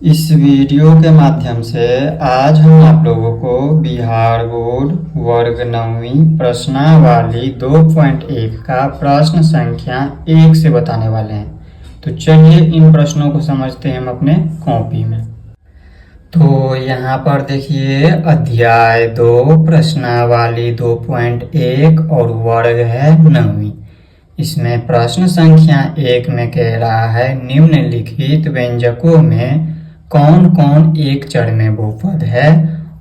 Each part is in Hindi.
इस वीडियो के माध्यम से आज हम आप लोगों को बिहार बोर्ड वर्ग 9वीं प्रश्नावली 2.1 का प्रश्न संख्या 1 से बताने वाले हैं। तो चलिए इन प्रश्नों को समझते हैं हम अपने कॉपी में। तो यहाँ पर देखिए अध्याय 2 प्रश्नावली 2.1 और वर्ग है 9वीं। इसमें प्रश्न संख्या 1 में कह रहा है निम्नलिखित व्यंजकों में कौन कौन एक चर में बहुपद है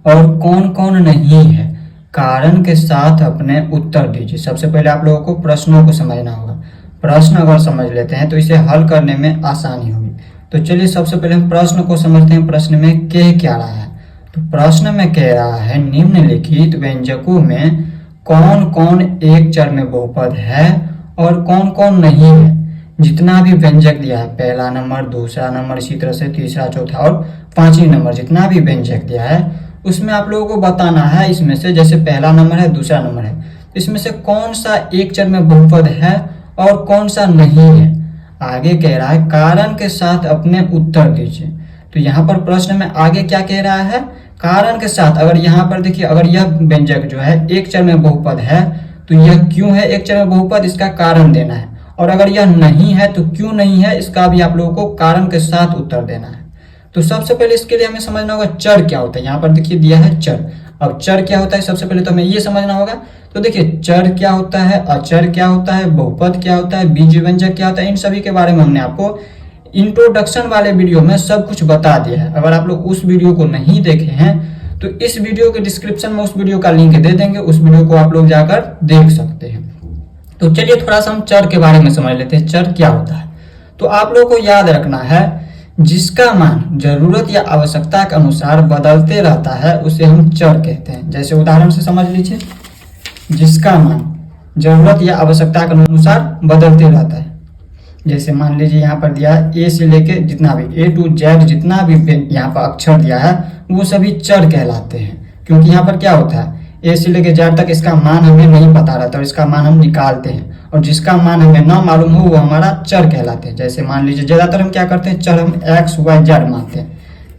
और कौन कौन नहीं है, कारण के साथ अपने उत्तर दीजिए। सबसे पहले आप लोगों को प्रश्नों को समझना होगा। प्रश्न अगर समझ लेते हैं तो इसे हल करने में आसानी होगी। तो चलिए सबसे पहले हम प्रश्न को समझते हैं। प्रश्न में कह क्या रहा है, तो प्रश्न में कह रहा है निम्नलिखित व्यंजकों में कौन कौन एक चर में बहुपद है और कौन कौन नहीं है। जितना भी व्यंजक दिया है, पहला नंबर, दूसरा नंबर, इसी तरह से तीसरा, चौथा और पांचवी नंबर, जितना भी व्यंजक दिया है उसमें आप लोगों को बताना है। इसमें से जैसे पहला नंबर है, दूसरा नंबर है, इसमें से कौन सा एक चर में बहुपद है और कौन सा नहीं है। आगे कह रहा है कारण के साथ अपने उत्तर दीजिए। तो यहाँ पर प्रश्न में आगे क्या कह रहा है, कारण के साथ। अगर यहाँ पर देखिए, अगर यह व्यंजक जो है एक चर में बहुपद है तो यह क्यों है एक चर में बहुपद, इसका कारण देना है। और अगर यह नहीं है तो क्यों नहीं है, इसका भी आप लोगों को कारण के साथ उत्तर देना है। तो सबसे पहले इसके लिए हमें समझना होगा चर क्या होता है। यहाँ पर देखिए दिया है चर। अब चर क्या होता है सबसे पहले तो हमें ये समझना होगा। तो देखिए चर क्या होता है, अचर क्या होता है, बहुपद क्या होता है, बीज व्यंजक क्या होता है, इन सभी के बारे में हमने आपको इंट्रोडक्शन वाले वीडियो में सब कुछ बता दिया है। अगर आप लोग उस वीडियो को नहीं देखे हैं तो इस वीडियो के डिस्क्रिप्शन में उस वीडियो का लिंक दे देंगे, उस वीडियो को आप लोग जाकर देख सकते हैं। तो चलिए थोड़ा सा हम चर के बारे में समझ लेते हैं। चर क्या होता है, तो आप लोगों को याद रखना है जिसका मान जरूरत या आवश्यकता के अनुसार बदलते रहता है उसे हम चर कहते हैं। जैसे उदाहरण से समझ लीजिए, जिसका मान जरूरत या आवश्यकता के अनुसार बदलते रहता है। जैसे मान लीजिए यहाँ पर दिया है ए से लेके जितना भी A to Z जितना भी यहाँ पर अक्षर दिया है वो सभी चर कहलाते हैं। क्योंकि यहाँ पर क्या होता है, ए से लेके जेड तक इसका मान हमें नहीं पता रहता और इसका मान हम निकालते हैं, और जिसका मान हमें ना मालूम हो वो हमारा चर कहलाते हैं। जैसे मान लीजिए ज्यादातर हम क्या करते हैं, चर हम एक्स वाई जेड मानते हैं।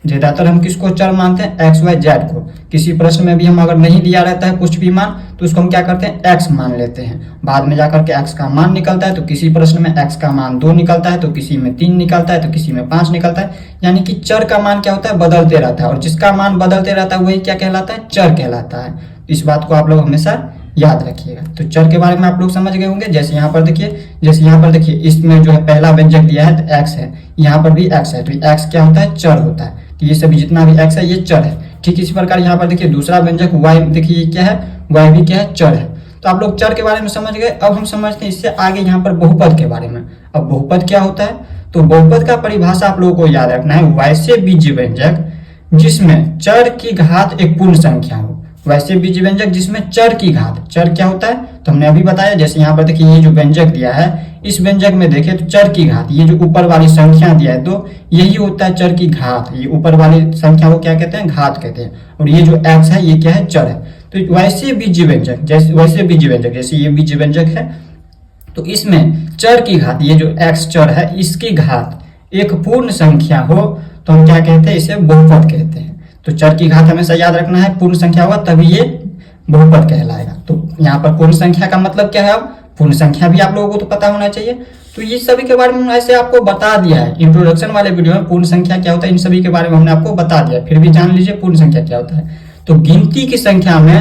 ज्यादातर हम किसको चर मानते हैं, एक्स वाई जेड को। किसी प्रश्न में भी हम अगर नहीं दिया रहता है कुछ भी मान तो उसको हम क्या करते हैं, एक्स मान लेते हैं। बाद में जाकर के एक्स का मान निकलता है, तो किसी प्रश्न में एक्स का मान 2 निकलता है, तो किसी में 3 निकलता है, तो किसी में 5 निकलता है। यानी कि चर का मान क्या होता है, बदलते रहता है, और जिसका मान बदलते रहता है वही क्या कहलाता है, चर कहलाता है। इस बात को आप लोग हमेशा याद रखिएगा। तो चर के बारे में आप लोग समझ गए होंगे। जैसे यहाँ पर देखिए, इसमें जो है पहला व्यंजक दिया है तो एक्स है, यहाँ पर भी एक्स है, तो एक्स क्या होता है, चर होता है। तो ये सभी जितना भी एक्स है ये चर है। ठीक इसी प्रकार यहाँ पर देखिए दूसरा व्यंजक वाई, देखिए क्या है, वाई भी क्या है, चर है। तो आप लोग चर के बारे में समझ गए। अब हम समझते हैं इससे आगे यहाँ पर बहुपद के बारे में। अब बहुपद क्या होता है, तो बहुपद का परिभाषा आप लोगों को याद रखना है, वैसे बीज व्यंजक जिसमें चर की घात एक पूर्ण संख्या हो। वैसे बीज व्यंजक जिसमें चर की घात, चर क्या होता है तो हमने अभी बताया। जैसे यहाँ पर देखिए ये जो व्यंजक दिया है, इस व्यंजक में देखिए तो चर की घात, ये जो ऊपर वाली संख्या दिया है तो यही होता है चर की घात। ये ऊपर वाली संख्या को क्या कहते हैं, घात कहते हैं। और ये जो एक्स है ये क्या है, चर है। तो वैसे बीज व्यंजक जैसे ये बीज व्यंजक है तो इसमें चर की घात, ये जो एक्स चर है इसकी घात एक पूर्ण संख्या हो तो हम क्या कहते हैं, इसे बहुपद कहते हैं। तो चर की घात हमेशा याद रखना है, पूर्ण संख्या होगा तभी ये बहुपद कहलाएगा। तो यहाँ पर पूर्ण संख्या का मतलब क्या है, अब पूर्ण संख्या भी आप लोगों को तो पता होना चाहिए। तो ये सभी के बारे में ऐसे आपको बता दिया है इंट्रोडक्शन वाले वीडियो में। पूर्ण संख्या क्या होता है इन सभी के बारे में हमने आपको बता दिया, फिर भी जान लीजिए पूर्ण संख्या क्या होता है। तो गिनती की संख्या में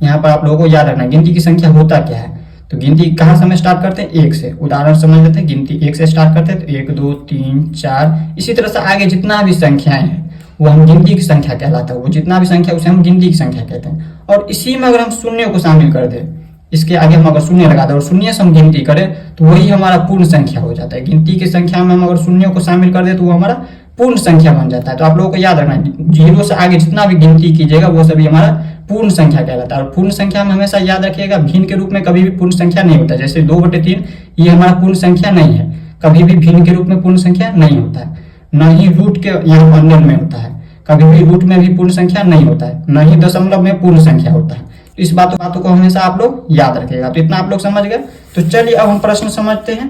यहाँ पर आप लोगों को याद रखना है गिनती की संख्या होता क्या है। तो गिनती कहाँ से हमें स्टार्ट करते हैं, 1 से। उदाहरण समझ लेते हैं, गिनती 1 से स्टार्ट करते हैं तो 1 2 3 4 इसी तरह से आगे जितना भी संख्याएं हैं वो हम गिनती की संख्या कहलाता है। वो जितना भी संख्या उसे हम गिनती की संख्या कहते हैं। और इसी में अगर हम शून्य को शामिल कर दें, इसके आगे हम अगर शून्य लगा दें और शून्य से हम गिनती करें तो वही हमारा पूर्ण संख्या हो जाता है। गिनती की संख्या में हम अगर शून्य को शामिल कर दें तो वो हमारा पूर्ण संख्या बन जाता है। तो आप लोगों को याद रखना है 0 से आगे जितना भी गिनती कीजिएगा वो सभी हमारा पूर्ण संख्या कहलाता है। और पूर्ण संख्या में हमेशा याद रखिएगा भिन्न के रूप में कभी भी पूर्ण संख्या नहीं होता। जैसे 2/3 ये हमारा पूर्ण संख्या नहीं है, कभी भी भिन्न के रूप में पूर्ण संख्या नहीं होता है। न ही रूट के यहाँ अंदर में होता है, कभी भी रूट में भी पूर्ण संख्या नहीं होता है, न ही दशमलव में पूर्ण संख्या होता है। तो इस बातों को हमेशा आप लोग याद रखिएगा। तो इतना आप लोग समझ गए। तो चलिए अब हम प्रश्न समझते हैं।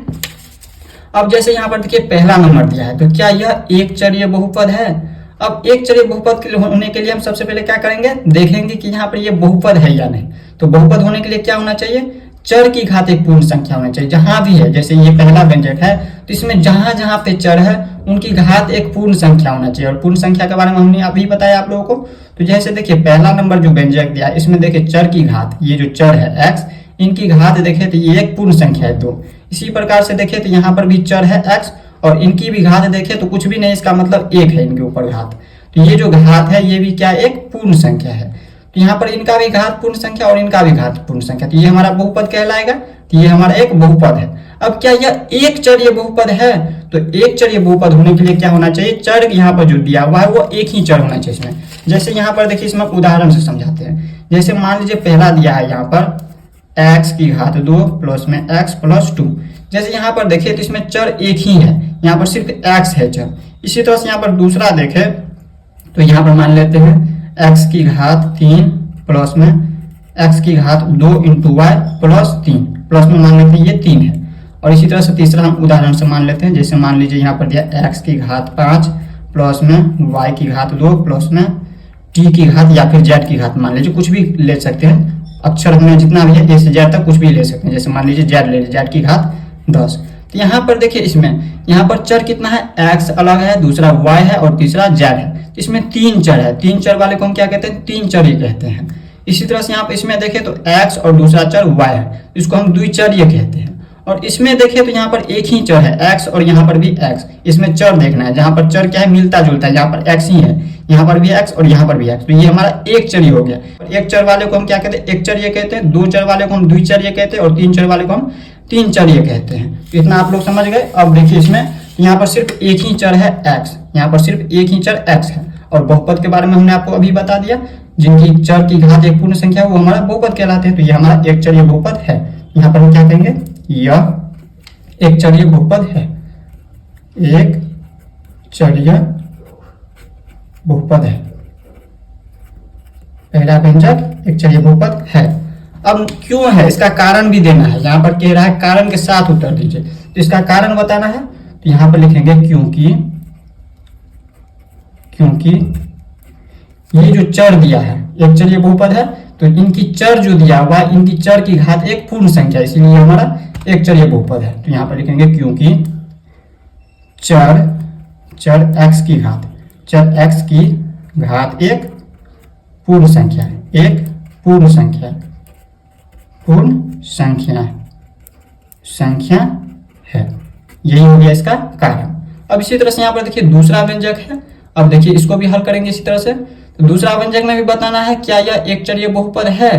अब जैसे यहाँ पर देखिए पहला नंबर दिया है, तो क्या यह एक चरीय बहुपद है? अब एक चर बहुपद के होने के लिए हम सबसे पहले क्या करेंगे, देखेंगे कि यहाँ पर ये बहुपद है या नहीं। तो बहुपद होने के लिए क्या होना चाहिए, चर की घात एक पूर्ण संख्या होना चाहिए। जहां भी है, जैसे ये पहला व्यंजक है तो इसमें जहां जहां पे चर है उनकी घात एक पूर्ण संख्या होना चाहिए। और पूर्ण संख्या के बारे में हमने अभी बताया आप लोगों को। तो जैसे देखिए पहला नंबर जो व्यंजक दिया है इसमें देखिए चर की घात, ये जो चर है x, इनकी घात देखें तो ये एक पूर्ण संख्या है 2। इसी प्रकार से देखें तो यहाँ पर भी चर है x और इनकी भी घात देखें तो कुछ भी नहीं, इसका मतलब 1 है इनके ऊपर घात। तो ये जो घात है ये भी क्या एक पूर्ण संख्या है। तो यहाँ पर इनका भी घात पूर्ण संख्या और इनका भी घात पूर्ण संख्या, तो ये हमारा बहुपद कहलाएगा। तो ये हमारा एक बहुपद है। अब क्या यह एक चर ये बहुपद है, तो एक चर ये बहुपद होने के लिए क्या होना चाहिए, चर यहाँ पर जो दिया हुआ है वो एक ही चर होना चाहिए इसमें। जैसे यहाँ पर देखिए इसमें उदाहरण से समझाते हैं। जैसे मान लीजिए पहला दिया है यहाँ पर x की घात 2 प्लस में x प्लस 2। जैसे यहाँ पर देखिए तो इसमें चर एक ही है, यहाँ पर सिर्फ x है चर। इसी तरह से यहाँ पर दूसरा देखें तो यहाँ पर मान लेते हैं x की घात 3 प्लस में x की घात 2 इंटू वाई प्लस 3, प्लस में मान लेते हैं ये 3 है। और इसी तरह से तीसरा हम उदाहरण से मान लेते हैं। जैसे मान लीजिए यहाँ पर दिया x की घात 5 प्लस में y की घात 2 प्लस में t की घात या फिर z की घात, मान लीजिए कुछ भी ले सकते हैं, अक्षर हमने जितना भी है a से z तक कुछ भी ले सकते हैं। जैसे मान लीजिए z ले लीजिए, z की घात 10। तो यहाँ पर देखिए इसमें यहाँ पर चर कितना है, x अलग है, दूसरा y है और तीसरा z है। तो इसमें 3 चर है, 3 चर वाले को हम क्या कहते हैं, 3 चर ही कहते हैं। इसी तरह से यहाँ पर इसमें देखें तो x और दूसरा चर y है, इसको हम द्विचर्य कहते हैं। और इसमें देखें तो यहाँ पर एक ही चर है x और यहाँ पर भी x। इसमें चर देखना है, जहाँ पर चर क्या है मिलता जुलता है, यहाँ पर x ही है, यहाँ पर भी x और यहाँ पर भी x। तो ये हमारा एक चर ही हो गया। एक चर वाले को हम क्या कहते हैं, एक चर ये कहते हैं, 2 चर वाले को हम द्विचर्य कहते हैं और 3 चर वाले को हम तीन चर ये कहते हैं। तो इतना आप लोग समझ गए। अब देखिए इसमें यहाँ पर सिर्फ एक ही चर है x, यहाँ पर सिर्फ एक ही चर x है। और बहुपद के बारे में हमने आपको अभी बता दिया, जिनकी चर की घात एक पूर्ण संख्या है वो हमारा बहुपद कहलाते हैं। तो ये हमारा एक चर ये बहुपद है। यहाँ पर हम क्या कहेंगे, यह एक चरीय बहुपद है, एक चरीय बहुपद है। पहला व्यंजक एक चरीय बहुपद है। अब क्यों है इसका कारण भी देना है, यहाँ पर कह रहा है कारण के साथ उत्तर दीजिए। तो इसका कारण बताना है तो यहाँ पर लिखेंगे क्योंकि ये जो चर दिया है एक चरीय बहुपद है, तो इनकी चर जो दिया हुआ है इनकी चर की घात एक पूर्ण संख्या, इसीलिए हमारा एक चरीय बहुपद है। तो यहाँ पर लिखेंगे क्योंकि चर x की घात, चर x की घात एक पूर्ण संख्या है, एक पूर्ण संख्या है। यही हो गया इसका कारण। अब इसी तरह से यहाँ पर देखिए दूसरा व्यंजक है। अब देखिए इसको भी हल करेंगे इसी तरह से। तो दूसरा व्यंजक में भी बताना है क्या यह एक चरीय बहुपद है,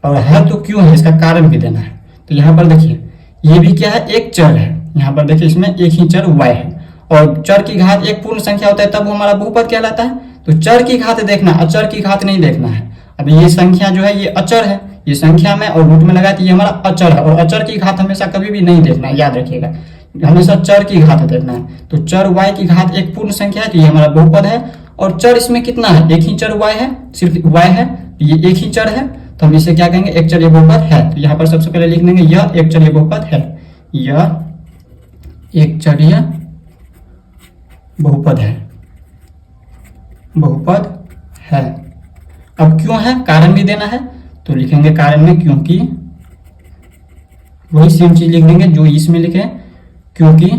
और है तो क्यों है, इसका कारण भी देना है। तो यहाँ पर देखिए ये भी क्या है, एक चर है। यहाँ पर देखिए इसमें एक ही चर y है और चर की घात एक पूर्ण संख्या होता है तब वो हमारा बहुपद कहलाता है। तो चर की घात देखना, अचर की घात नहीं देखना है। अभी ये संख्या जो है ये अचर है, ये संख्या में और रूट में लगा तो ये हमारा अचर है। और अचर की घात हमेशा कभी भी नहीं देखना है, याद रखिएगा, हमेशा चर की घात देखना है। तो चर y की घात एक पूर्ण संख्या है तो ये हमारा बहुपद है। और चर इसमें कितना है, एक ही चर y है, सिर्फ y है, ये एक ही चर है, तो हम इसे क्या कहेंगे, एक चरीय बहुपद है। तो यहाँ पर सबसे पहले लिख देंगे यह एक चरीय बहुपद है, यह एक चरीय बहुपद है। अब क्यों है, कारण भी देना है। तो लिखेंगे कारण में क्योंकि, वही सेम चीज लिख देंगे जो इसमें लिखे, क्योंकि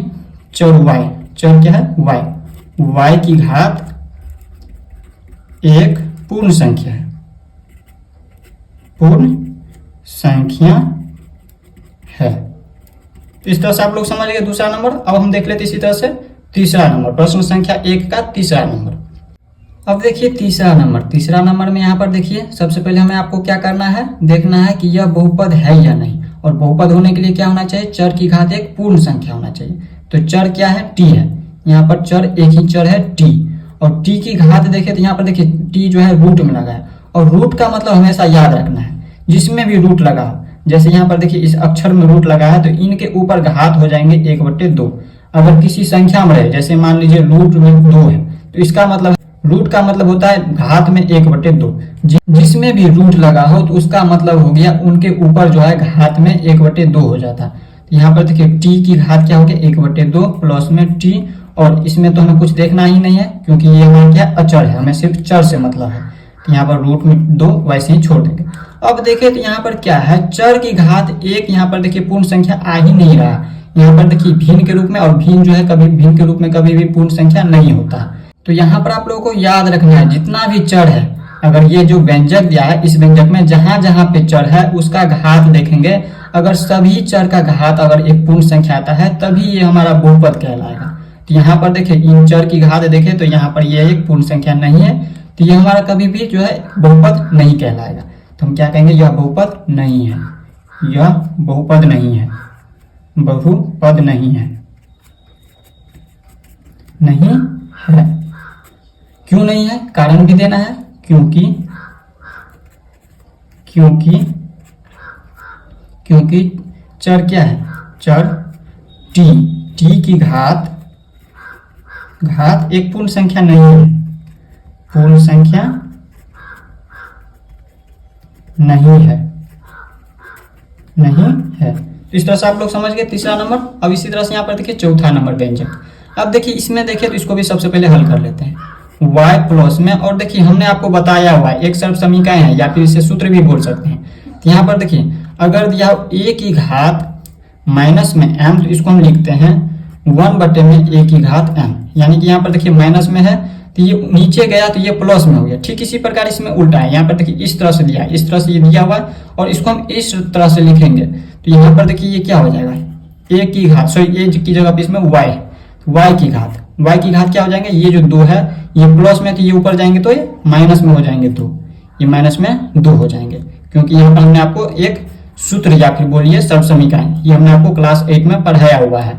चर y, चर क्या है y की घात एक पूर्ण संख्या है, तो इस तरह से आप लोग समझ गए दूसरा नंबर। अब हम देख लेते इसी तरह से तीसरा नंबर, प्रश्न संख्या 1 का तीसरा नंबर। अब देखिए तीसरा नंबर में यहाँ पर देखिए सबसे पहले हमें आपको क्या करना है, देखना है कि यह बहुपद है या नहीं। और बहुपद होने के लिए क्या होना चाहिए, चर की घात एक पूर्ण संख्या होना चाहिए। तो चर क्या है, t है, यहाँ पर चर एक ही चर है t। और t की घात देखें तो यहाँ पर देखिए t जो है रूट में लगा है, और रूट का मतलब हमेशा याद रखना है, जिसमें भी रूट लगा हो, जैसे यहाँ पर देखिए इस अक्षर में रूट लगा है तो इनके ऊपर घात हो जाएंगे 1/2। अगर किसी संख्या में रहे, जैसे मान लीजिए रूट में 2 है, तो इसका मतलब रूट का मतलब होता है घात में 1/2। जिसमें भी रूट लगा हो तो उसका मतलब हो गया उनके ऊपर जो है घात में 1/2 हो जाता है। तो यहाँ पर देखिए t की घात क्या हो गया 1/2 प्लस में t, और इसमें तो हमें कुछ देखना ही नहीं है क्योंकि ये हमारा क्या अचर है, हमें सिर्फ चर से मतलब है। तो यहाँ पर रूट में 2 वैसे ही छोड़ देंगे। अब देखिए तो यहाँ पर क्या है, चर की घात 1 यहाँ पर देखिए पूर्ण संख्या आ ही नहीं रहा। यहाँ पर देखिए भिन्न के रूप में, और भिन्न जो है कभी भिन्न के रूप में कभी भी पूर्ण संख्या नहीं होता। तो यहाँ पर आप लोगों को याद रखना है जितना भी चर है, अगर ये जो व्यंजक दिया है इस व्यंजक में जहां जहां पे चर है उसका घात देखेंगे, अगर सभी चर का घात अगर एक पूर्ण संख्या आता है तभी ये हमारा बहुपद कहलाएगा। तो यहाँ पर देखिए इन चर की घात देखें तो यहाँ पर ये एक पूर्ण संख्या नहीं है, तो ये हमारा कभी भी जो है बहुपद नहीं कहलाएगा। तो हम क्या कहेंगे, यह बहुपद नहीं है, यह बहुपद नहीं है, बहुपद नहीं है, नहीं है। क्यों नहीं है, कारण भी देना है, क्योंकि चर क्या है, चर t की घात एक पूर्ण संख्या नहीं है, पूर्ण संख्या नहीं है, नहीं है। तो इस तरह से आप लोग समझ गए तीसरा नंबर। अब इसी तरह से यहाँ पर देखिए चौथा नंबर व्यंजक। अब देखिए इसमें देखिए तो इसको भी सबसे पहले हल कर लेते हैं y प्लस में, और देखिए हमने आपको बताया हुआ है एक सर्व समीकरण है या फिर इसे सूत्र भी बोल सकते हैं। तो यहाँ पर देखिए अगर दिया a की घात माइनस में m, तो इसको हम लिखते हैं 1/में a की घात m, यानी कि यहाँ पर देखिए माइनस में है तो ये नीचे गया तो ये प्लस में हो गया। ठीक इसी प्रकार इसमें उल्टा है, यहाँ पर देखिए इस तरह से दिया है, इस तरह से ये दिया हुआ है और इसको हम इस तरह से लिखेंगे तो यहाँ पर देखिए ये क्या हो जाएगा, a की घात, सॉरी a की जगह पे इसमें y की घात क्या हो जाएंगे, ये जो 2 है ये प्लस में तो ये ऊपर जाएंगे तो ये माइनस में हो जाएंगे 2, ये माइनस में 2 हो जाएंगे, क्योंकि यहाँ पर हमने आपको एक सूत्र या फिर बोलिए सर्व समीकरण ये हमने आपको क्लास 8 में पढ़ाया हुआ है।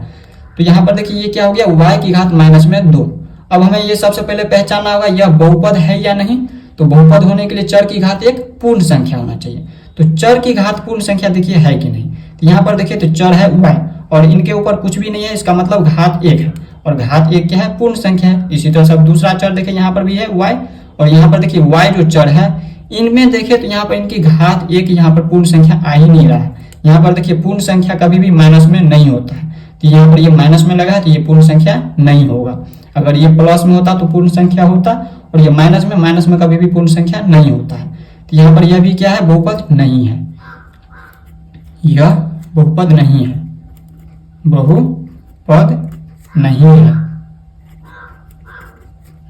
तो यहाँ पर देखिए ये क्या हो गया, y की घात माइनस में 2। अब हमें ये सबसे पहले पहचानना होगा यह बहुपद है या नहीं। तो बहुपद होने के लिए चर की घात एक पूर्ण संख्या होना चाहिए। तो चर की घात पूर्ण संख्या देखिए है कि नहीं, तो यहाँ पर देखिए तो चर है y और इनके ऊपर कुछ भी नहीं है, इसका मतलब घात 1 है, और घात 1 क्या है, पूर्ण संख्या है। इसी तरह से अब दूसरा चर देखिए यहाँ पर भी है y, और यहाँ पर देखिए y जो चर है इनमें देखिए तो यहाँ पर इनकी घात 1 यहाँ पर पूर्ण संख्या आ ही नहीं रहा है। यहाँ पर देखिए पूर्ण संख्या कभी भी माइनस में नहीं होता है, तो यहाँ पर ये माइनस में लगा है तो ये पूर्ण संख्या नहीं होगा। अगर ये प्लस में होता तो पूर्ण संख्या होता, और ये माइनस में कभी भी पूर्ण संख्या नहीं होता है। तो यहाँ पर यह भी क्या है, बहुपद नहीं है, यह बहुपद नहीं है, बहुपद नहीं है,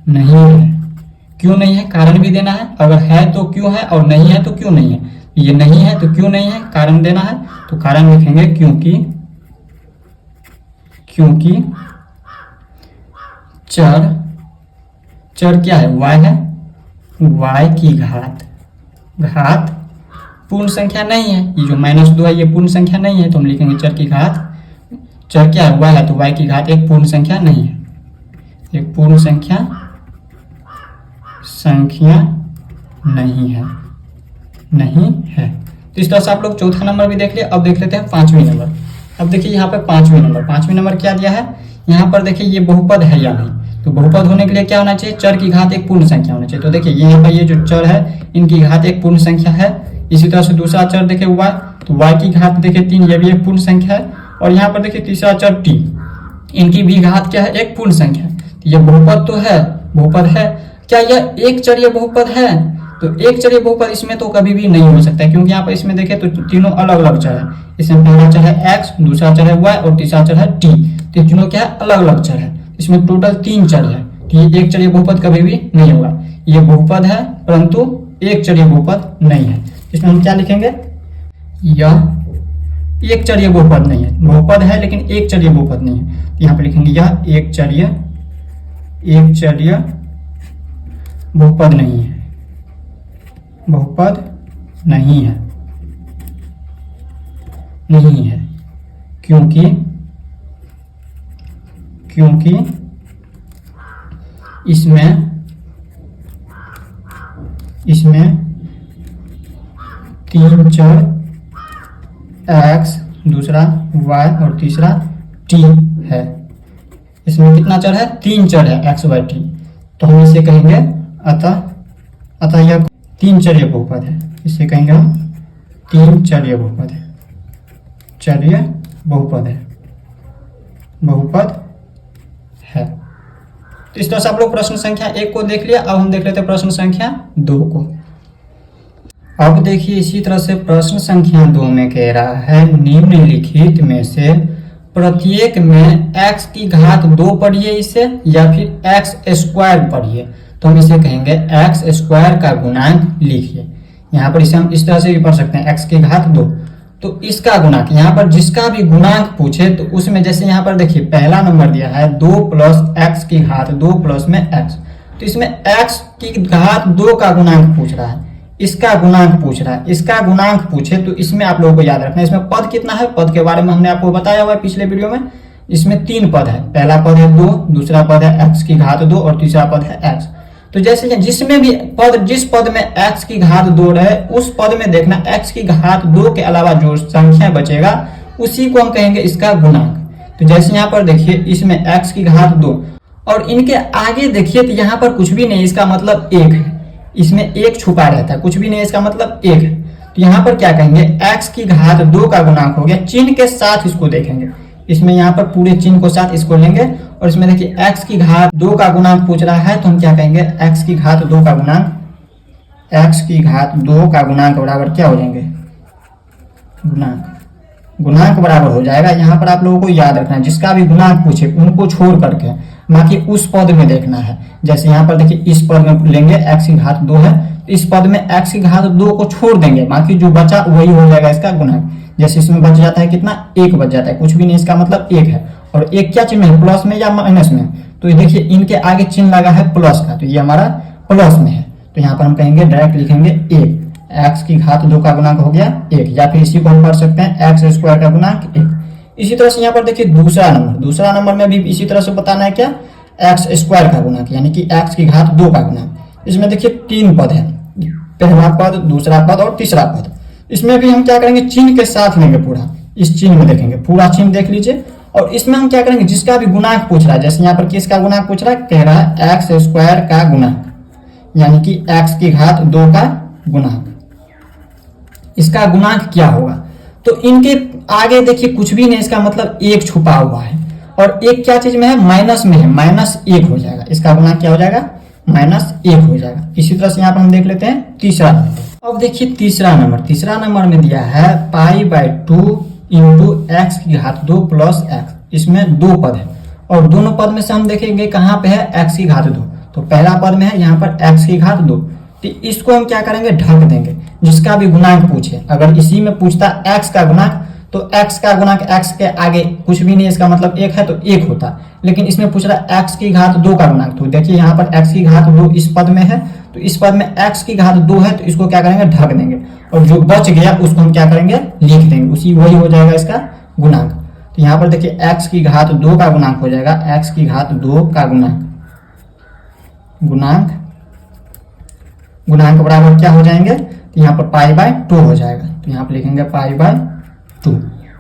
नहीं है। क्यों नहीं है, कारण भी देना है, अगर है तो क्यों है और नहीं है तो क्यों नहीं है। ये नहीं है तो क्यों नहीं है, कारण देना है, तो कारण लिखेंगे क्योंकि चर क्या है, y है, y की घात पूर्ण संख्या नहीं है। ये जो -2 है ये पूर्ण संख्या नहीं है, तो हम लिखेंगे चर की घात, चर क्या है, y है, तो y की घात एक पूर्ण संख्या नहीं है, एक पूर्ण संख्या नहीं है, नहीं है। तो इस तरह से आप लोग चौथा नंबर भी देख लिया। अब देख लेते हैं पांचवी नंबर। अब देखिए यहाँ पे पांचवी नंबर क्या दिया है, यहाँ पर देखिए ये बहुपद है या नहीं। तो बहुपद होने के लिए क्या होना चाहिए, चर की घात एक पूर्ण संख्या होना चाहिए। तो देखिए यहाँ पर ये जो चर है इनकी घात एक पूर्ण संख्या है। इसी तरह से दूसरा चर देखिए y, तो y की घात देखिए 3, ये भी एक पूर्ण संख्या है। और यहाँ पर देखिए तीसरा चर t, इनकी भी घात क्या है, एक पूर्ण संख्या है। तो ये बहुपद तो है, बहुपद है। क्या यह एक चरीय बहुपद है, तो एक चरीय बहुपद इसमें तो कभी भी नहीं हो सकता है, क्योंकि यहाँ पर इसमें देखें तो तीनों अलग अलग चर है। इसमें पहला चर है x, दूसरा चर है y और तीसरा चर है t। तो तीनों क्या है, अलग अलग चर है। इसमें टोटल 3 चर है, तो ये एक चरीय बहुपद कभी भी नहीं होगा। ये बहुपद है परंतु एक चरीय बहुपद नहीं है। इसमें हम क्या लिखेंगे, यह एक चरीय बहुपद नहीं है, बहुपद है लेकिन एक चरीय बहुपद नहीं है। यहाँ पे लिखेंगे यह एक चरीय बहुपद नहीं है, बहुपद नहीं है, नहीं है। क्योंकि इसमें 3 चर x, दूसरा y और तीसरा t है। इसमें कितना चर है, 3 चर है x, y, t। तो हम इसे कहेंगे अतः यह 3 चरीय बहुपद है। इसे कहेंगे हम 3 चरीय बहुपद है, चरीय बहुपद है, बहुपद है। तो इस तरह से आप लोग प्रश्न संख्या 1 को देख लिया। अब हम देख लेते हैं प्रश्न संख्या 2 को। अब देखिए इसी तरह से प्रश्न संख्या 2 में कह रहा है निम्नलिखित में से प्रत्येक में x की घात 2 पढ़िए इसे, या फिर x स्क्वायर पढ़िए। तो हम इसे कहेंगे x स्क्वायर का गुणांक लिखिए। यहाँ पर इसे हम इस तरह से भी पढ़ सकते हैं x की घात 2। तो इसका गुणांक, यहाँ पर जिसका भी गुणांक पूछे तो उसमें जैसे यहाँ पर देखिए पहला नंबर दिया है 2 प्लस x की घात 2 प्लस में x, तो इसमें x की घात 2 का गुणांक पूछ रहा है, इसका गुणांक पूछ रहा है। इसका गुणांक पूछे तो इसमें आप लोगों को याद रखना है इसमें पद कितना है। पद के बारे में हमने आपको बताया हुआ है पिछले वीडियो में। इसमें 3 पद है, पहला पद है 2, दूसरा पद है x की घात 2 और तीसरा पद है x। तो जैसे जिसमें भी पद, जिस पद में x की घात 2 रहे उस पद में देखना x की घात 2 के अलावा जो संख्या बचेगा उसी को हम कहेंगे इसका गुणांक। तो जैसे यहाँ पर देखिए इसमें x की घात 2 और इनके आगे देखिए तो यहाँ पर कुछ भी नहीं, इसका मतलब 1 है। इसमें 1 छुपा रहता है, कुछ भी नहीं, इसका मतलब 1 है। तो यहाँ पर क्या कहेंगे x की घात 2 का गुणांक हो गया, चिन्ह के साथ इसको देखेंगे। इसमें यहाँ पर पूरे चिन्ह को साथ इसको लेंगे और इसमें देखिए x की घात 2 का गुणांक पूछ रहा है तो हम क्या कहेंगे x की घात 2 का गुणांक, x की घात 2 का गुणांक बराबर क्या हो जाएंगे, गुणांक बराबर हो जाएगा। यहाँ पर आप लोगों को याद रखना है जिसका भी गुणांक पूछे उनको छोड़ करके बाकी उस पद में देखना है। जैसे यहाँ पर देखिए इस पद में लेंगे x की घात 2 है, इस पद में x की घात 2 को छोड़ देंगे, बाकी जो बचा वही हो जाएगा इसका गुणांक। जैसे इसमें बच जाता है कितना, 1 बच जाता है, कुछ भी नहीं, इसका मतलब 1 है। और 1 क्या चिन्ह है, प्लस में या माइनस में। तो देखिए इनके आगे चिन्ह लगा है प्लस का, तो ये हमारा प्लस में है। तो यहाँ पर हम कहेंगे डायरेक्ट लिखेंगे 1, x की घात 2 का गुणांक हो गया 1, या फिर इसी को हम पढ़ सकते हैं x स्क्वायर का गुणांक 1। इसी तरह से यहाँ पर देखिए दूसरा नंबर में भी इसी तरह से बताना है क्या, x स्क्वायर का गुणांक, यानी कि x की घात 2 का गुणांक। इसमें देखिए 3 पद है, पहला पद, दूसरा पद और तीसरा पद। इसमें भी हम क्या करेंगे चिन्ह के साथ लेंगे, पूरा इस चिन्ह में देखेंगे, पूरा चिन्ह देख लीजिए। और इसमें हम क्या करेंगे जिसका भी गुणांक पूछ रहा है, जैसे यहाँ पर किसका गुणांक पूछ रहा है, कह रहा है x स्क्वायर का गुणांक, यानी कि x की घात 2 का गुणांक। इसका गुणांक क्या होगा, तो इनके आगे देखिए कुछ भी नहीं, इसका मतलब 1 छुपा हुआ है। और 1 क्या चीज में है, माइनस में है, -1 हो जाएगा। इसका गुणांक क्या हो जाएगा, -1 हो जाएगा। इसी तरह से यहाँ पर हम देख लेते हैं तीसरा नंबर। अब देखिए तीसरा नंबर में दिया है π/2 इंटू x की घात 2 प्लस x। इसमें 2 पद है और दोनों पद में से हम देखेंगे कहाँ पे है x की घात 2। तो पहला पद में है यहाँ पर x की घात 2, तो इसको हम क्या करेंगे ढक देंगे। जिसका भी गुणांक पूछे, अगर इसी में पूछता x का गुणांक तो x का गुणांक x के आगे कुछ भी नहीं, इसका मतलब 1 है तो 1 होता। लेकिन इसमें पूछ रहा है x की घात 2 का गुणांक, तो देखिए यहाँ पर x की घात 2 इस पद में है, तो इस पद में x की घात 2 है तो इसको क्या करेंगे ढक देंगे। और जो बच गया उसको हम क्या करेंगे लिख देंगे, वही हो जाएगा इसका गुणांक। तो यहाँ पर देखिए x की घात 2 का गुणांक हो जाएगा, x की घात 2 का गुणांक बराबर क्या हो जाएंगे, तो यहाँ पर π/2 हो जाएगा। तो यहाँ पर लिखेंगे π/2।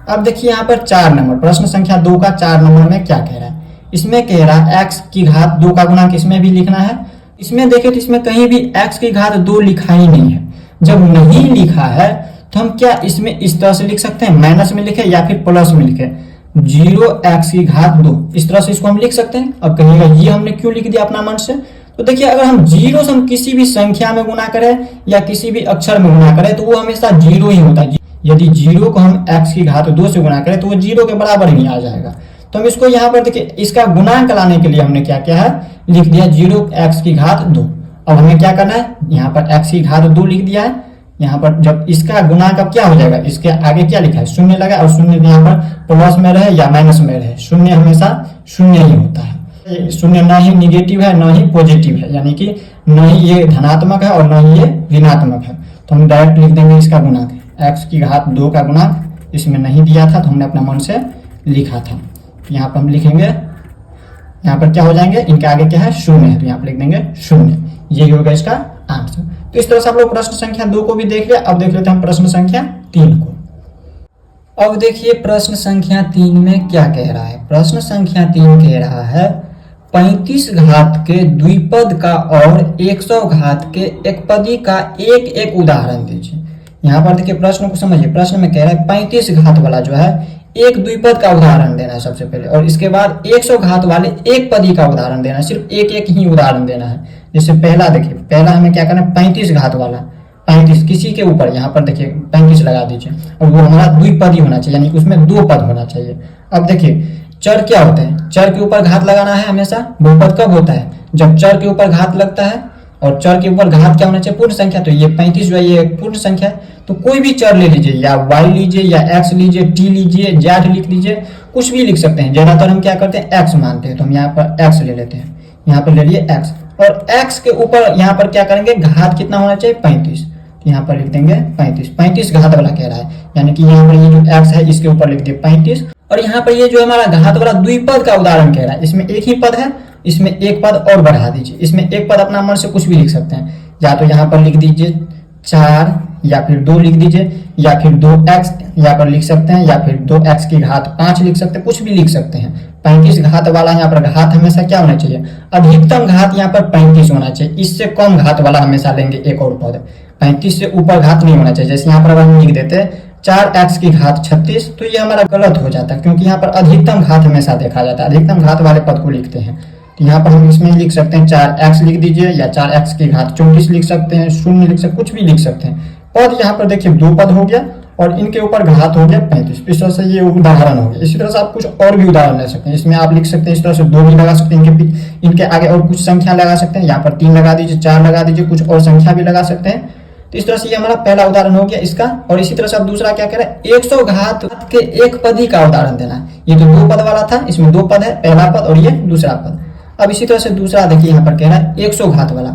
अब देखिए यहाँ पर 4 नंबर, प्रश्न संख्या 2 का 4 नंबर में क्या कह रहा है। इसमें कह रहा है x की घात 2 का गुणांक इसमें भी लिखना है। इसमें देखिए तो इसमें कहीं भी x की घात 2 लिखा ही नहीं है। जब नहीं लिखा है तो हम क्या इसमें इस तरह से लिख सकते हैं, माइनस में लिखे या फिर प्लस में लिखे, 0x की घात 2, इस तरह से इसको हम लिख सकते हैं। अब कहिएगा ये हमने क्यों लिख दिया अपना मन से, तो देखिए अगर हम 0 से हम किसी भी संख्या में गुना करें या किसी भी अक्षर में गुना करें तो वो हमेशा 0 ही होता है। यदि 0 को हम x की घात 2 से गुना करें तो वो 0 के बराबर ही आ जाएगा। तो हम इसको यहाँ पर देखिए इसका गुणांक लाने के लिए हमने क्या किया है, लिख दिया 0x की घात 2। अब हमें क्या करना है, यहाँ पर x की घात 2 लिख दिया है। यहाँ पर जब इसका गुणांक अब क्या हो जाएगा, इसके आगे क्या लिखा है, शून्य लगा, और शून्य यहाँ पर प्लस में रहे या माइनस में रहे, शून्य हमेशा शून्य ही होता है। शून्य ना ही निगेटिव है ना ही पॉजिटिव है, यानी कि न ही ये धनात्मक है और न ही ये ऋणात्मक है। तो हम डायरेक्ट लिख देंगे इसका गुणांक, x की घात 2 का गुणांक इसमें नहीं दिया था तो हमने अपने मन से लिखा था। यहाँ पर हम लिखेंगे, यहाँ पर क्या हो जाएंगे, इनके आगे क्या है, शून्य है, तो यहाँ पर लिख देंगे 0। यही होगा इसका आंसर। तो इस तरह से आप लोग प्रश्न संख्या 2 को भी देख लिया। अब देख लेते हैं हम प्रश्न संख्या 3 को। अब देखिए प्रश्न संख्या 3 में क्या कह रहा है। प्रश्न संख्या 3 कह रहा है 35 घात के द्विपद का और 100 घात के एकपदी का एक उदाहरण दीजिए। यहाँ पर देखिए प्रश्न को समझिए। प्रश्न में कह रहा है 35 घात वाला जो है एक द्विपद का उदाहरण देना है सबसे पहले, और इसके बाद 100 घात वाले एक पदी का उदाहरण देना है। सिर्फ एक एक ही उदाहरण देना है। जैसे पहला देखिए, पहला हमें क्या करना है, 35 घात वाला, 35 किसी के ऊपर यहाँ पर देखिए 35 लगा दीजिए, और वो हमारा द्विपदी होना चाहिए, यानी कि उसमें दो पद होना चाहिए। अब देखिए चर क्या होते हैं, चर के ऊपर घात लगाना है हमेशा। बहुपद कब होता है, जब चर के ऊपर घात लगता है, और चर के ऊपर घात क्या होना चाहिए, पूर्ण संख्या। तो ये 35 जो है ये पूर्ण संख्या है। तो कोई भी चर ले लीजिए, या y लीजिए, या x लीजिए, t लीजिए, z लिख लीजिए, कुछ भी लिख सकते हैं। ज्यादातर हम क्या करते हैं, x मानते हैं, तो हम यहाँ पर x ले लेते हैं। यहाँ पर ले लिए x, और x के ऊपर यहाँ पर क्या करेंगे, घात कितना होना चाहिए, 35। यहाँ पर लिख देंगे 35, 35 घात वाला कह रहा है, यानी कि यहाँ पर ये जो x है इसके ऊपर लिख दिए 35। और यहाँ पर ये जो हमारा घात वाला द्विपद का उदाहरण कह रहा है, इसमें एक ही पद है, इसमें एक पद और बढ़ा दीजिए। इसमें एक पद अपना मन से कुछ भी लिख सकते हैं, या तो यहाँ पर लिख दीजिए 4, या फिर 2 लिख दीजिए, या फिर 2x यहाँ पर लिख सकते हैं, या फिर 2x की घात 5 लिख सकते हैं, कुछ भी लिख सकते हैं। 35 घात वाला यहाँ पर घात हमेशा क्या होना चाहिए, अधिकतम घात यहाँ पर 35 होना चाहिए। इससे कम घात वाला हमेशा लेंगे एक और पद, 35 से ऊपर घात नहीं होना चाहिए। जैसे यहाँ पर हम लिख देते 4x की घात 36, तो ये हमारा गलत हो जाता है, क्योंकि यहाँ पर अधिकतम घात हमेशा देखा जाता है, अधिकतम घात वाले पद को लिखते हैं। तो यहाँ पर हम इसमें लिख सकते हैं 4x लिख दीजिए, या 4x की घात 34 लिख सकते हैं, 0 लिख सकते, कुछ भी लिख सकते हैं। पद यहाँ पर देखिए 2 पद हो गया, और इनके ऊपर घात हो गया 35। इस तरह से ये उदाहरण हो गया। इसी तरह से आप कुछ और भी उदाहरण ले सकते हैं। इसमें आप लिख सकते हैं इस तरह से 2 भी लगा सकते हैं, इनके आगे और कुछ संख्या लगा सकते हैं। यहाँ पर 3 लगा दीजिए, 4 लगा दीजिए, कुछ और संख्या भी लगा सकते हैं। तो इस तरह से ये हमारा पहला उदाहरण हो गया इसका। और इसी तरह से अब दूसरा क्या कह रहा है, 100 घात के एक पदी का उदाहरण देना है। ये तो 2 पद वाला था, इसमें 2 पद है, पहला पद और ये दूसरा पद। अब इसी तरह से दूसरा देखिए यहाँ पर कह रहा है 100 घात वाला।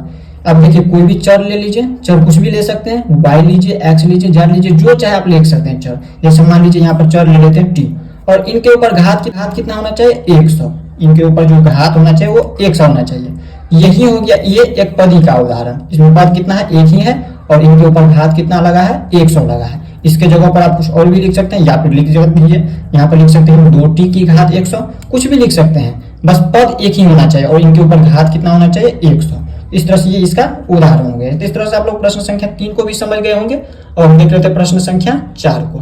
अब देखिए कोई भी चर ले लीजिए, चर कुछ भी ले सकते हैं, y लीजिए, x लीजिए, z लीजिए, जो चाहे आप लिख सकते हैं चर। जैसे मान लीजिए यहाँ पर चर ले लेते हैं t, और इनके ऊपर घात कितना होना चाहिए, 100। इनके ऊपर जो घात होना चाहिए वो 100 होना चाहिए। यही हो गया ये एक पदी का उदाहरण। इसमें पद कितना है, एक ही है, और इनके ऊपर घात कितना लगा है, 100 लगा है। इसके जगह पर आप कुछ और भी लिख सकते हैं, या फिर लिख दीजिए यहाँ पर लिख सकते हैं 2t की घात 100, कुछ भी लिख सकते हैं, बस पद एक ही होना चाहिए, और इनके ऊपर घात कितना होना चाहिए, 100। इस तरह से ये इसका उदाहरण हो गया। तो इस तरह से आप लोग प्रश्न संख्या 3 को भी समझ गए होंगे। और देख लेते हैं प्रश्न संख्या 4 को।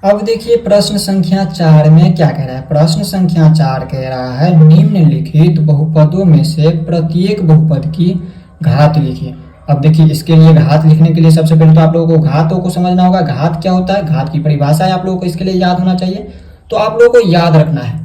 अब देखिए प्रश्न संख्या 4 में क्या कह रहा है। प्रश्न संख्या 4 कह रहा है निम्नलिखित बहुपदों में से प्रत्येक बहुपद की घात लिखिए। अब देखिए इसके लिए घात लिखने के लिए सबसे पहले तो आप लोगों को घातों को समझना होगा। घात क्या होता है, घात की परिभाषा है आप लोगों को इसके लिए याद होना चाहिए। तो आप लोगों को याद रखना है,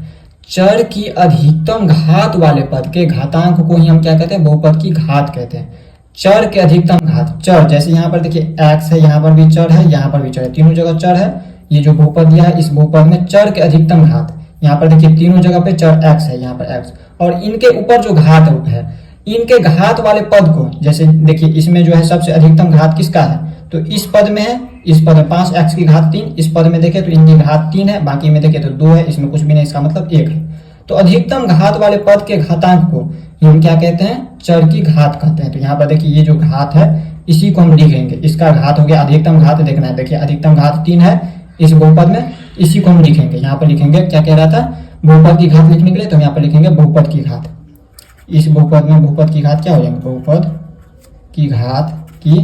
चर की अधिकतम घात वाले पद के घातांक को ही हम क्या कहते हैं, बहुपद की घात कहते हैं। चर के अधिकतम घात, चर जैसे यहाँ पर देखिए x है, यहाँ पर भी चर है, यहाँ पर भी चर है, तीनों जगह चर है। ये जो बहुपद दिया है इस बहुपद में चर के अधिकतम घात, यहाँ पर देखिए तीनों जगह पे चर x है, यहाँ पर x, और इनके ऊपर जो घात है, इनके घात वाले पद को, जैसे देखिए इसमें जो है सबसे अधिकतम घात किसका है, तो इस पद में है, इस पद में 5x की घात 3, इस पद में देखें तो इनकी घात 3 है, बाकी में देखें तो 2 है, इसमें कुछ भी नहीं, इसका मतलब 1 है। तो अधिकतम घात वाले पद के घातांक को हम क्या कहते हैं, चर की घात कहते हैं। तो यहाँ पर देखिए ये जो घात है इसी को हम लिखेंगे, इसका घात हो गया, अधिकतम घात देखना है। देखिए अधिकतम घात 3 है इस बहुपद में, इसी को हम लिखेंगे। यहाँ पर लिखेंगे, क्या कह रहा था, बहुपद की घात लिखने के लिए, तो यहाँ पर लिखेंगे बहुपद की घात। इस बहुपद में बहुपद की घात क्या हो जाएंगे, बहुपद की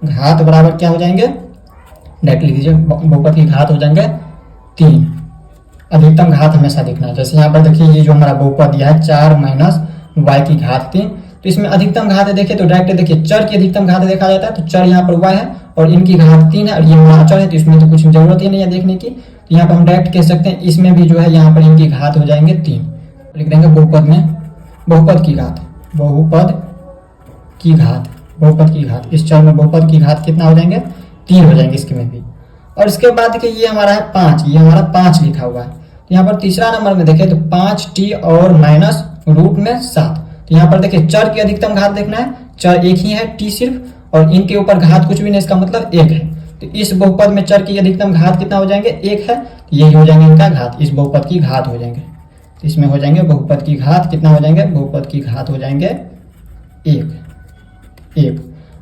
घात बराबर क्या हो जाएंगे, डायरेक्ट लिख दीजिए, बहुपद की घात हो जाएंगे 3। अधिकतम घात हमेशा लिखना है। जैसे यहाँ पर देखिए ये जो हमारा बहुपद दिया है 4 माइनस y की घात 3, तो इसमें अधिकतम घात देखिए तो डायरेक्ट देखिए चर की अधिकतम घात देखा जाता है, तो चर यहाँ पर y है और इनकी घात 3 है, और ये हमारा चर है, तो इसमें तो कुछ जरूरत ही नहीं है देखने की। तो यहाँ पर हम डायरेक्ट कह सकते हैं इसमें भी जो है यहाँ पर इनकी घात हो जाएंगे 3। लिख देंगे बहुपद में बहुपद की घात, बहुपद की घात, इस चर में बहुपद की घात कितना हो जाएंगे, 3 हो जाएंगे इसके में भी। और इसके बाद देखिए ये हमारा है 5, ये हमारा 5 लिखा हुआ है। तो यहाँ पर तीसरा नंबर में देखें तो 5t और माइनस रूट में 7। तो यहाँ पर देखिए चर की अधिकतम घात देखना है, चर एक ही है t सिर्फ, और इनके ऊपर घात कुछ भी नहीं, इसका मतलब 1 है। तो इस बहुपद में चर की अधिकतम घात कितना हो जाएंगे, 1 है, तो यही हो जाएंगे इनका घात, इस बहुपद की घात हो जाएंगे। तो इसमें हो जाएंगे बहुपद की घात कितना हो जाएंगे, बहुपद की घात हो जाएंगे 1।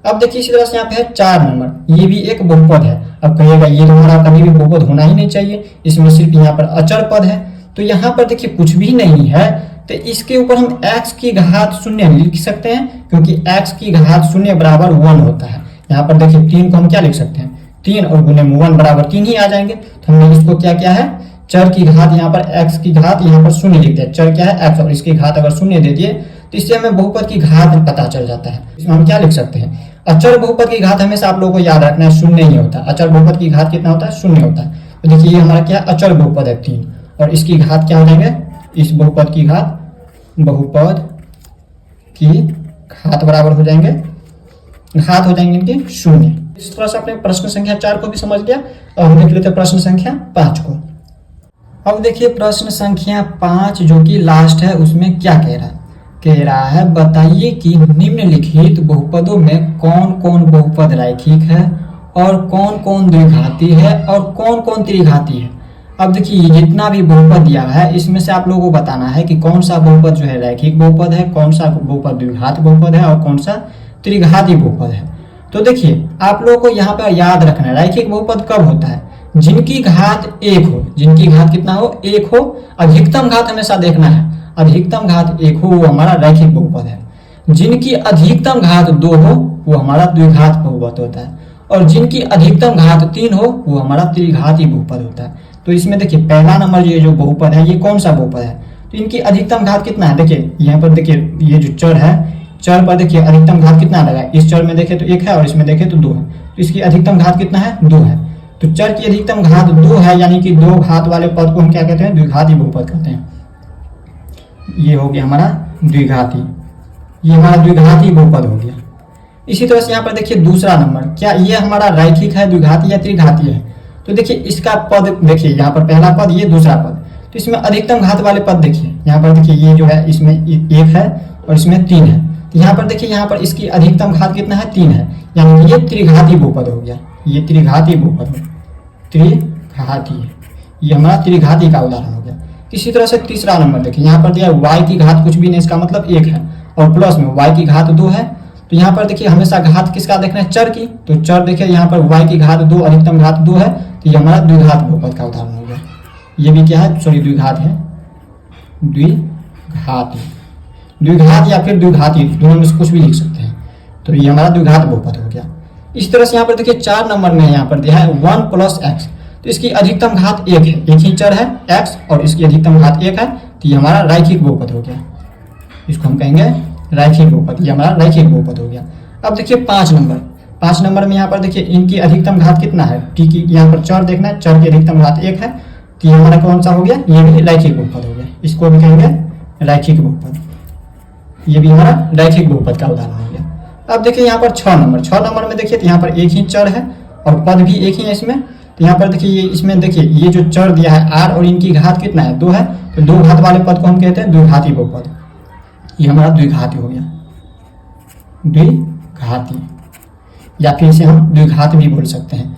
अब देखिए इसी तरह से यहाँ पे है 4 नंबर, ये भी एक बहुपद है। अब कहिएगा ये तो हमारा कभी भी बहुपद होना ही नहीं चाहिए, इसमें सिर्फ यहाँ पर अचर पद है। तो यहाँ पर देखिए कुछ भी नहीं है, तो इसके ऊपर हम x की घात 0 लिख सकते हैं, क्योंकि x की घात 0 बराबर 1 होता है। यहाँ पर देखिए 3 को हम क्या लिख सकते हैं, 3 और गुने में 1 बराबर 3 ही आ जाएंगे। तो हमने इसको क्या किया है, चर की घात यहाँ पर x की घात यहाँ पर शून्य लिख दिया। चर क्या है x और इसकी घात अगर शून्य दे दिए तो इससे हमें बहुपद की घात पता चल जाता है। इसमें हम क्या लिख सकते हैं, अचर बहुपद की घात हमेशा आप लोगों को याद रखना है शून्य ही होता है। अचर बहुपद की घात कितना होता है, शून्य होता है। तो देखिए ये हमारा क्या अचर बहुपद है 3 और इसकी घात क्या हो जाएंगे, इस बहुपद की घात बराबर हो जाएंगे, घात हो जाएंगे इनकी शून्य। इस तरह से अपने प्रश्न संख्या 4 को भी समझ गया। और हम देख लेते हैं प्रश्न संख्या 5 को। अब देखिए प्रश्न संख्या 5 जो कि लास्ट है उसमें क्या कह रहा है बताइए कि निम्नलिखित बहुपदों में कौन कौन बहुपद रैखिक है और कौन कौन द्विघाती है और कौन कौन त्रिघाती है। अब देखिए जितना भी बहुपद दिया है इसमें से आप लोगों को बताना है कि कौन सा बहुपद जो है रैखिक बहुपद है, कौन सा बहुपद द्विघात बहुपद है और कौन सा त्रिघाती बहुपद है। तो देखिए आप लोगों को यहाँ पर याद रखना है रैखिक बहुपद कब होता है, जिनकी घात 1 हो, जिनकी घात कितना हो 1 हो। अधिकतम घात हमेशा देखना है, अधिकतम घात 1 हो वो हमारा रैखिक बहुपद है। जिनकी अधिकतम घात 2 हो वो हमारा द्विघात बहुपद होता है और जिनकी अधिकतम घात 3 हो वो हमारा त्रिघाती बहुपद होता है। तो इसमें देखिए पहला नंबर ये जो बहुपद है ये कौन सा बहुपद है, तो इनकी अधिकतम घात कितना है, देखिए यहाँ पर देखिए ये जो चर है, चर पर देखिए अधिकतम घात कितना लगा, इस चर में देखे तो 1 है और इसमें देखे तो 2 है। तो इसकी अधिकतम घात कितना है, 2 है। तो चर की अधिकतम घात 2 है यानी कि 2 घात वाले पद को हम क्या कहते हैं, द्विघाती बहुपद कहते हैं। ये हो गया हमारा द्विघाती, ये हमारा द्विघाती बहुपद हो गया। इसी तरह से यहाँ पर देखिए दूसरा नंबर, क्या ये हमारा रैखिक है, द्विघाती या त्रिघाती है। तो देखिए इसका पद देखिए यहाँ पर पहला पद ये दूसरा पद, तो इसमें अधिकतम घात वाले पद देखिए यहाँ पर देखिए ये जो है इसमें 1 है और इसमें 3 है। तो यहाँ पर देखिए यहाँ पर इसकी अधिकतम घात कितना है, 3 है, यानी कि ये त्रिघाती बहुपद हो गया। ये त्रिघाती बहुपद है, त्रिघाती, ये हमारा त्रिघाती का उदाहरण हो गया। इसी तरह से तीसरा नंबर देखिए यहाँ पर दिया y की घात कुछ भी नहीं, इसका मतलब 1 है और प्लस में y की घात 2 है। तो यहाँ पर देखिए हमेशा घात किसका देखना है, चर की। तो चर देखिए यहाँ पर y की घात 2, अधिकतम घात 2 है, तो ये हमारा द्विघात बहुपद का उदाहरण हो गया। ये भी क्या है, सॉरी द्विघात है, द्विघाती, द्विघात या फिर द्विघाती दोनों में से कुछ भी लिख सकते हैं। तो ये हमारा द्विघात बहुपद हो गया। इस तरह से यहाँ पर देखिए 4 नंबर में यहाँ पर दिया है 1 + x, तो इसकी अधिकतम घात 1 है, एक ही चर है x और इसकी अधिकतम घात 1 है, तो ये हमारा रैखिक बहुपद हो गया। इसको हम कहेंगे रैखिक बहुपद, ये हमारा रैखिक बहुपद हो गया। अब देखिए 5 नंबर में यहाँ पर देखिए इनकी अधिकतम घात कितना है, t की यहाँ पर चर देखना है, चर की अधिकतम घात 1 है, तो ये हमारा कौन सा हो गया, ये भी रैखिक बहुपद हो गया। इसको भी कहेंगे रैखिक बहुपद, ये भी हमारा रैखिक बहुपद का उदाहरण हो गया। अब देखिए यहाँ पर 6 नंबर में देखिए तो यहाँ पर एक ही चर है और पद भी एक ही है इसमें। तो यहाँ पर देखिए ये इसमें देखिए ये जो चर दिया है r और इनकी घात कितना है, 2 है, तो 2 घात वाले पद को हम कहते हैं द्विघाती बहुपद। ये हमारा द्विघाती हो गया, द्विघाती, या फिर इसे हम द्विघात भी बोल सकते हैं।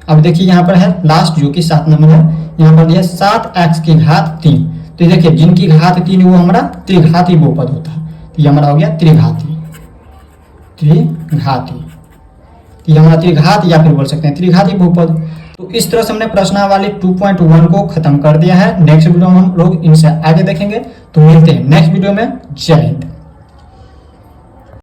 अब देखिए यहाँ पर है लास्ट जो कि 7 नंबर है, यहाँ पर दिया 7x की घात 3। तो देखिए जिनकी घात 3 वो हमारा त्रिघाती बहुपद होता है, तो ये हमारा हो गया त्रिघाती, ये हमारा त्रिघात या फिर बोल सकते हैं त्रिघाती बहुपद। तो इस तरह से हमने प्रश्नावली 2.1 को खत्म कर दिया है। नेक्स्ट वीडियो में हम लोग इनसे आगे देखेंगे। तो मिलते हैं नेक्स्ट वीडियो में। जय हिंद।